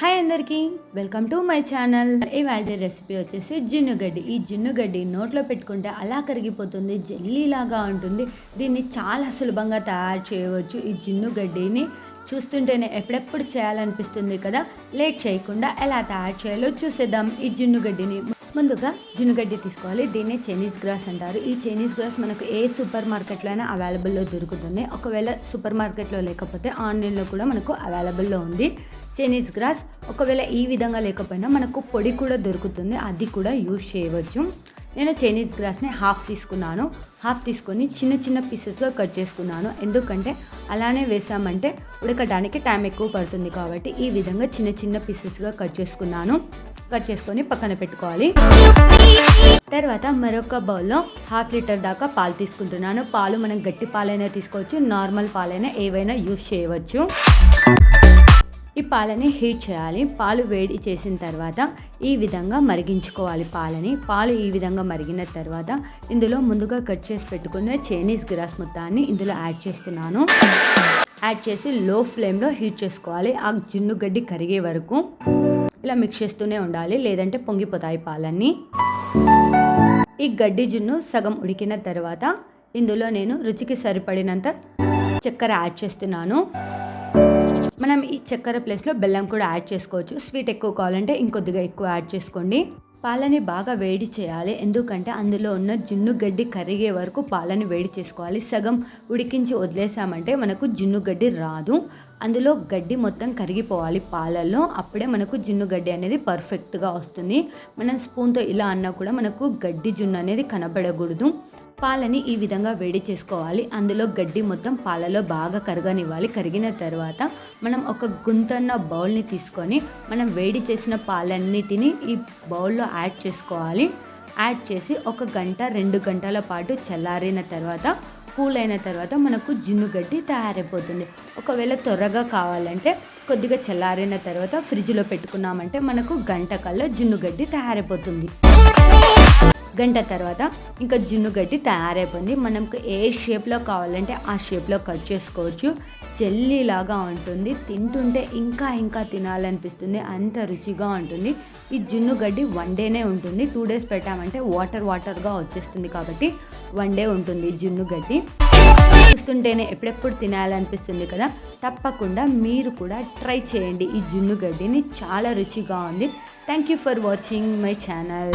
Hi అందరికీ, welcome to my channel. ఇవాళ recipe వచ్చేసి జున్నుగడ్డి. ఈ జున్నుగడ్డి నోట్లో పెట్టుకుంటే అలా కరిగిపోతుంది, జెల్లీలాగా ఉంటుంది. దీన్ని చాలా సులభంగా తయారు చేయవచ్చు. ఈ జున్నుగడ్డిని చూస్తుంటేనే ఎప్పుడెప్పుడు చేయాలనిపిస్తుంది కదా. లేట్ చేయకుండా ఎలా తయారు చేయాలో చూసేద్దాం. ఈ జున్నుగడ్డిని ముందుగా జున్నుగడ్డి తీసుకోవాలి. దీన్నే చైనీస్ గ్రాస్ అంటారు. ఈ చైనీస్ గ్రాస్ మనకు ఏ సూపర్ మార్కెట్లో అయినా అవైలబుల్లో దొరుకుతుంది. ఒకవేళ సూపర్ మార్కెట్లో లేకపోతే ఆన్లైన్లో కూడా మనకు అవైలబుల్లో ఉంది చైనీస్ గ్రాస్. ఒకవేళ ఈ విధంగా లేకపోయినా మనకు పొడి కూడా దొరుకుతుంది, అది కూడా యూజ్ చేయవచ్చు. నేను చైనీస్ గ్రాస్ని హాఫ్ తీసుకున్నాను. హాఫ్ తీసుకొని చిన్న చిన్న పీసెస్గా కట్ చేసుకున్నాను. ఎందుకంటే అలానే వేసామంటే ఉడకడానికి టైం ఎక్కువ పడుతుంది కాబట్టి ఈ విధంగా చిన్న చిన్న పీసెస్గా కట్ చేసుకున్నాను. కట్ చేసుకొని పక్కన పెట్టుకోవాలి. తర్వాత మరొక బౌల్లో 1/2 లీటర్ దాకా పాలు తీసుకుంటున్నాను. పాలు మనం గట్టి పాలైనా తీసుకోవచ్చు, నార్మల్ పాలైనా ఏవైనా యూజ్ చేయవచ్చు. ఈ పాలని హీట్ చేయాలి. పాలు వేడి చేసిన తర్వాత ఈ విధంగా మరిగించుకోవాలి పాలు ఈ విధంగా మరిగిన తర్వాత ఇందులో ముందుగా కట్ చేసి పెట్టుకున్న చైనీస్ గ్రాస్ మొత్తాన్ని ఇందులో యాడ్ చేస్తున్నాను. యాడ్ చేసి లో ఫ్లేమ్లో హీట్ చేసుకోవాలి. ఆ జున్నుగడ్డి కరిగే వరకు ఇలా మిక్స్ చేస్తూనే ఉండాలి, లేదంటే పొంగిపోతాయి పాలన్నీ. ఈ గడ్డి జున్ను సగం ఉడికిన తర్వాత ఇందులో నేను రుచికి సరిపడినంత చక్కెర యాడ్ చేస్తున్నాను. మనం ఈ చక్కెర ప్లేస్లో బెల్లం కూడా యాడ్ చేసుకోవచ్చు. స్వీట్ ఎక్కువ కావాలంటే ఇంకొద్దిగా ఎక్కువ యాడ్ చేసుకోండి. పాలని బాగా వేడి చేయాలి, ఎందుకంటే అందులో ఉన్న జున్నుగడ్డి కరిగే వరకు పాలని వేడి చేసుకోవాలి. సగం ఉడికించి వదిలేసామంటే మనకు జున్నుగడ్డి రాదు. అందులో గడ్డి మొత్తం కరిగిపోవాలి పాలల్లో, అప్పుడే మనకు జున్నుగడ్డి అనేది పర్ఫెక్ట్గా వస్తుంది. మనం స్పూన్తో ఇలా అన్నా కూడా మనకు గడ్డి జున్ను అనేది కనబడకూడదు. పాలని ఈ విధంగా వేడి చేసుకోవాలి. అందులో గడ్డి మొత్తం పాలలో బాగా కరగనివ్వాలి. కరిగిన తర్వాత మనం ఒక గుంతన్న బౌల్ని తీసుకొని మనం వేడి చేసిన పాలన్నిటిని ఈ బౌల్లో యాడ్ చేసుకోవాలి. యాడ్ చేసి 1 గంట 2 గంటల పాటు చల్లారిన తర్వాత కూల్ అయిన తర్వాత మనకు జున్నుగడ్డి తయారైపోతుంది. ఒకవేళ త్వరగా కావాలంటే కొద్దిగా చల్లారిన తర్వాత ఫ్రిడ్జ్లో పెట్టుకున్నామంటే మనకు గంట కల్లా జున్నుగడ్డి తయారైపోతుంది. గంట తర్వాత ఇంకా జున్నుగడ్డి తయారైపోయింది. మనకు ఏ షేప్లో కావాలంటే ఆ షేప్లో కట్ చేసుకోవచ్చు. జెల్లీలాగా ఉంటుంది, తింటుంటే ఇంకా ఇంకా తినాలనిపిస్తుంది, అంత రుచిగా ఉంటుంది. ఈ జున్నుగడ్డి 1 డేనే ఉంటుంది. 2 డేస్ పెట్టామంటే వాటర్గా వచ్చేస్తుంది, కాబట్టి 1 డే ఉంటుంది జున్నుగడ్డి. చూస్తుంటేనే ఎప్పుడెప్పుడు తినాలనిపిస్తుంది కదా. తప్పకుండా మీరు కూడా ట్రై చేయండి ఈ జున్నుగడ్డిని, చాలా రుచిగా ఉంది. Thank you for watching my channel.